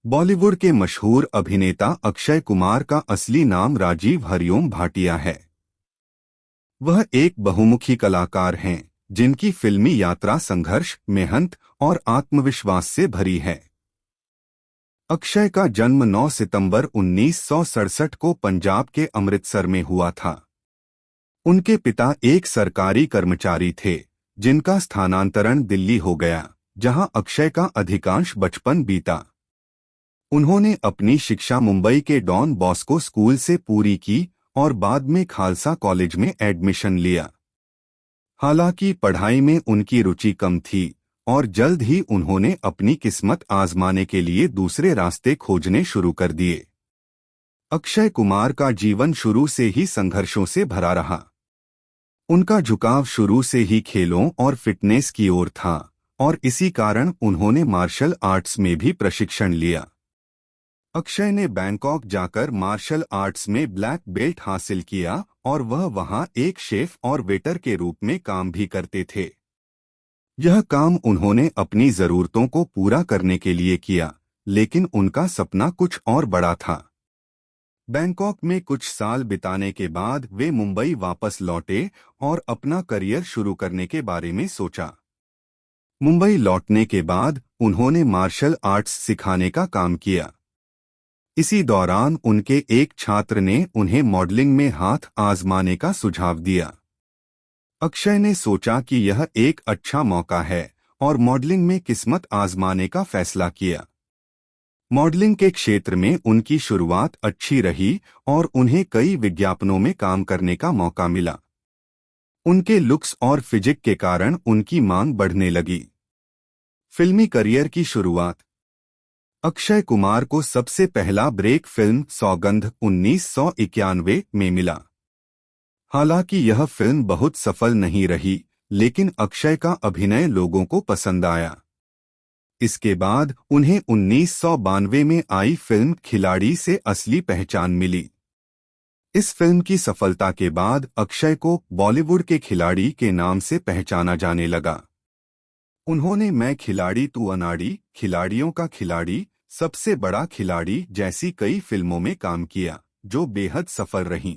बॉलीवुड के मशहूर अभिनेता अक्षय कुमार का असली नाम राजीव हरिओम भाटिया है। वह एक बहुमुखी कलाकार हैं जिनकी फिल्मी यात्रा संघर्ष, मेहनत और आत्मविश्वास से भरी है। अक्षय का जन्म 9 सितंबर 1967 को पंजाब के अमृतसर में हुआ था। उनके पिता एक सरकारी कर्मचारी थे जिनका स्थानांतरण दिल्ली हो गया, जहां अक्षय का अधिकांश बचपन बीता। उन्होंने अपनी शिक्षा मुंबई के डॉन बॉस्को स्कूल से पूरी की और बाद में खालसा कॉलेज में एडमिशन लिया। हालांकि पढ़ाई में उनकी रुचि कम थी और जल्द ही उन्होंने अपनी किस्मत आजमाने के लिए दूसरे रास्ते खोजने शुरू कर दिए। अक्षय कुमार का जीवन शुरू से ही संघर्षों से भरा रहा। उनका झुकाव शुरू से ही खेलों और फिटनेस की ओर था और इसी कारण उन्होंने मार्शल आर्ट्स में भी प्रशिक्षण लिया। अक्षय ने बैंकॉक जाकर मार्शल आर्ट्स में ब्लैक बेल्ट हासिल किया और वह वहां एक शेफ और वेटर के रूप में काम भी करते थे। यह काम उन्होंने अपनी जरूरतों को पूरा करने के लिए किया, लेकिन उनका सपना कुछ और बड़ा था। बैंकॉक में कुछ साल बिताने के बाद वे मुंबई वापस लौटे और अपना करियर शुरू करने के बारे में सोचा। मुंबई लौटने के बाद उन्होंने मार्शल आर्ट्स सिखाने का काम किया। इसी दौरान उनके एक छात्र ने उन्हें मॉडलिंग में हाथ आजमाने का सुझाव दिया। अक्षय ने सोचा कि यह एक अच्छा मौका है और मॉडलिंग में किस्मत आजमाने का फैसला किया। मॉडलिंग के क्षेत्र में उनकी शुरुआत अच्छी रही और उन्हें कई विज्ञापनों में काम करने का मौका मिला। उनके लुक्स और फिजिक के कारण उनकी मांग बढ़ने लगी। फिल्मी करियर की शुरुआत। अक्षय कुमार को सबसे पहला ब्रेक फिल्म सौगंध 1991 में मिला। हालांकि यह फिल्म बहुत सफल नहीं रही, लेकिन अक्षय का अभिनय लोगों को पसंद आया। इसके बाद उन्हें 1992 में आई फिल्म खिलाड़ी से असली पहचान मिली। इस फिल्म की सफलता के बाद अक्षय को बॉलीवुड के खिलाड़ी के नाम से पहचाना जाने लगा। उन्होंने मैं खिलाड़ी तू अनाड़ी, खिलाड़ियों का खिलाड़ी, सबसे बड़ा खिलाड़ी जैसी कई फिल्मों में काम किया, जो बेहद सफल रहीं।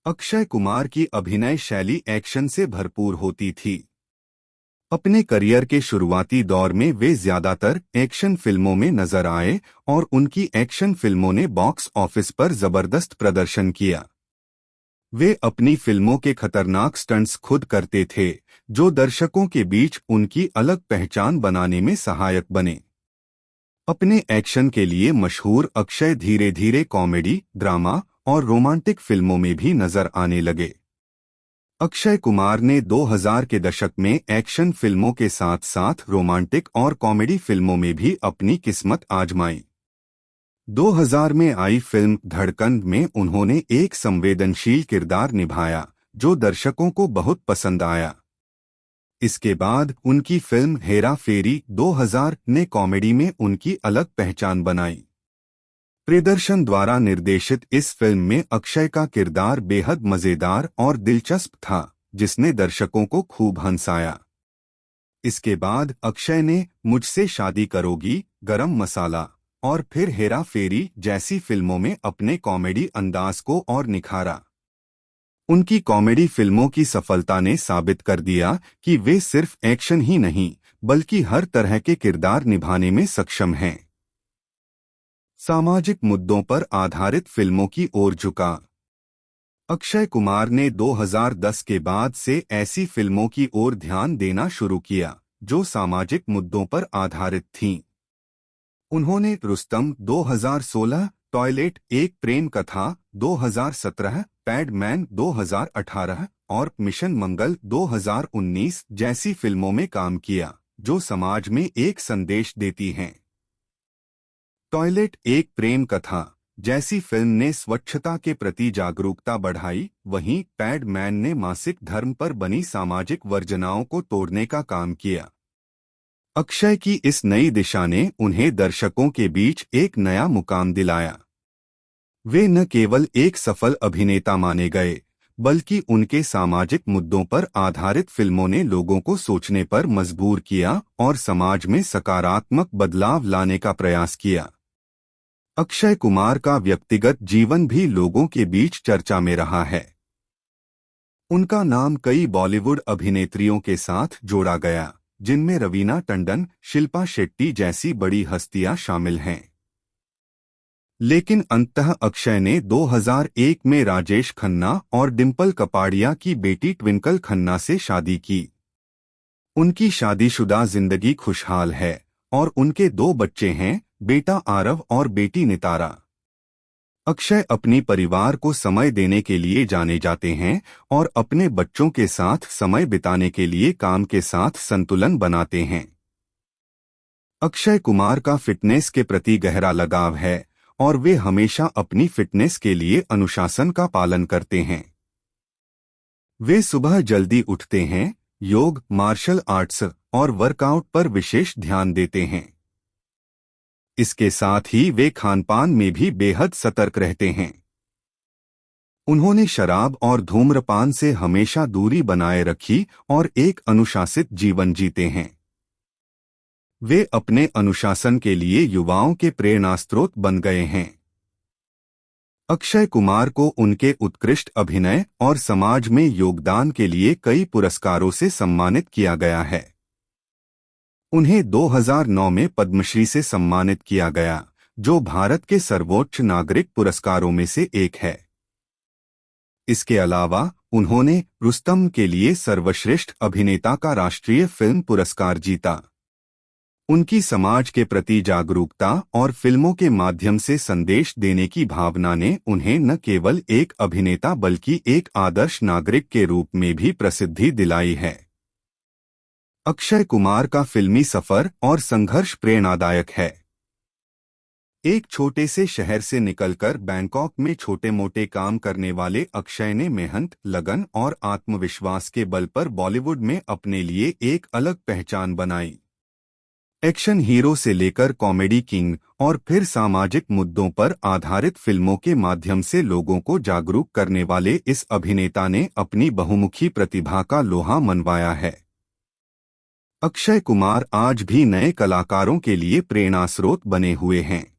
अक्षय कुमार की अभिनय शैली एक्शन से भरपूर होती थी। अपने करियर के शुरुआती दौर में वे ज्यादातर एक्शन फिल्मों में नजर आए और उनकी एक्शन फिल्मों ने बॉक्स ऑफिस पर जबरदस्त प्रदर्शन किया। वे अपनी फिल्मों के खतरनाक स्टंट्स खुद करते थे, जो दर्शकों के बीच उनकी अलग पहचान बनाने में सहायक बने। अपने एक्शन के लिए मशहूर अक्षय धीरे धीरे कॉमेडी, ड्रामा और रोमांटिक फिल्मों में भी नजर आने लगे। अक्षय कुमार ने 2000 के दशक में एक्शन फिल्मों के साथ साथ रोमांटिक और कॉमेडी फिल्मों में भी अपनी किस्मत आजमाई। 2000 में आई फिल्म धड़कन में उन्होंने एक संवेदनशील किरदार निभाया, जो दर्शकों को बहुत पसंद आया। इसके बाद उनकी फिल्म हेरा फेरी 2000 ने कॉमेडी में उनकी अलग पहचान बनाई। प्रियदर्शन द्वारा निर्देशित इस फिल्म में अक्षय का किरदार बेहद मजेदार और दिलचस्प था, जिसने दर्शकों को खूब हंसाया। इसके बाद अक्षय ने मुझसे शादी करोगी, गरम मसाला और फिर हेरा फेरी जैसी फिल्मों में अपने कॉमेडी अंदाज को और निखारा। उनकी कॉमेडी फिल्मों की सफलता ने साबित कर दिया कि वे सिर्फ एक्शन ही नहीं, बल्कि हर तरह के किरदार निभाने में सक्षम हैं। सामाजिक मुद्दों पर आधारित फिल्मों की ओर झुका। अक्षय कुमार ने 2010 के बाद से ऐसी फिल्मों की ओर ध्यान देना शुरू किया जो सामाजिक मुद्दों पर आधारित थीं। उन्होंने रुस्तम 2016, टॉयलेट एक प्रेम कथा 2017, पैडमैन 2018 और मिशन मंगल 2019 जैसी फिल्मों में काम किया, जो समाज में एक संदेश देती हैं। टॉयलेट एक प्रेम कथा जैसी फिल्म ने स्वच्छता के प्रति जागरूकता बढ़ाई, वहीं पैडमैन ने मासिक धर्म पर बनी सामाजिक वर्जनाओं को तोड़ने का काम किया। अक्षय की इस नई दिशा ने उन्हें दर्शकों के बीच एक नया मुकाम दिलाया। वे न केवल एक सफल अभिनेता माने गए, बल्कि उनके सामाजिक मुद्दों पर आधारित फिल्मों ने लोगों को सोचने पर मजबूर किया और समाज में सकारात्मक बदलाव लाने का प्रयास किया। अक्षय कुमार का व्यक्तिगत जीवन भी लोगों के बीच चर्चा में रहा है। उनका नाम कई बॉलीवुड अभिनेत्रियों के साथ जोड़ा गया, जिनमें रवीना टंडन, शिल्पा शेट्टी जैसी बड़ी हस्तियां शामिल हैं। लेकिन अंततः अक्षय ने 2001 में राजेश खन्ना और डिंपल कपाड़िया की बेटी ट्विंकल खन्ना से शादी की। उनकी शादीशुदा जिंदगी खुशहाल है और उनके 2 बच्चे हैं, बेटा आरव और बेटी नितारा। अक्षय अपनी परिवार को समय देने के लिए जाने जाते हैं और अपने बच्चों के साथ समय बिताने के लिए काम के साथ संतुलन बनाते हैं। अक्षय कुमार का फिटनेस के प्रति गहरा लगाव है और वे हमेशा अपनी फिटनेस के लिए अनुशासन का पालन करते हैं। वे सुबह जल्दी उठते हैं, योग, मार्शल आर्ट्स और वर्कआउट पर विशेष ध्यान देते हैं। इसके साथ ही वे खानपान में भी बेहद सतर्क रहते हैं। उन्होंने शराब और धूम्रपान से हमेशा दूरी बनाए रखी और एक अनुशासित जीवन जीते हैं। वे अपने अनुशासन के लिए युवाओं के प्रेरणास्रोत बन गए हैं। अक्षय कुमार को उनके उत्कृष्ट अभिनय और समाज में योगदान के लिए कई पुरस्कारों से सम्मानित किया गया है। उन्हें 2009 में पद्मश्री से सम्मानित किया गया, जो भारत के सर्वोच्च नागरिक पुरस्कारों में से एक है। इसके अलावा उन्होंने रुस्तम के लिए सर्वश्रेष्ठ अभिनेता का राष्ट्रीय फिल्म पुरस्कार जीता। उनकी समाज के प्रति जागरूकता और फिल्मों के माध्यम से संदेश देने की भावना ने उन्हें न केवल एक अभिनेता बल्कि एक आदर्श नागरिक के रूप में भी प्रसिद्धि दिलाई है। अक्षय कुमार का फिल्मी सफर और संघर्ष प्रेरणादायक है। एक छोटे से शहर से निकलकर बैंकॉक में छोटे मोटे काम करने वाले अक्षय ने मेहनत, लगन और आत्मविश्वास के बल पर बॉलीवुड में अपने लिए एक अलग पहचान बनाई। एक्शन हीरो से लेकर कॉमेडी किंग और फिर सामाजिक मुद्दों पर आधारित फिल्मों के माध्यम से लोगों को जागरूक करने वाले इस अभिनेता ने अपनी बहुमुखी प्रतिभा का लोहा मनवाया है। अक्षय कुमार आज भी नए कलाकारों के लिए प्रेरणास्रोत बने हुए हैं।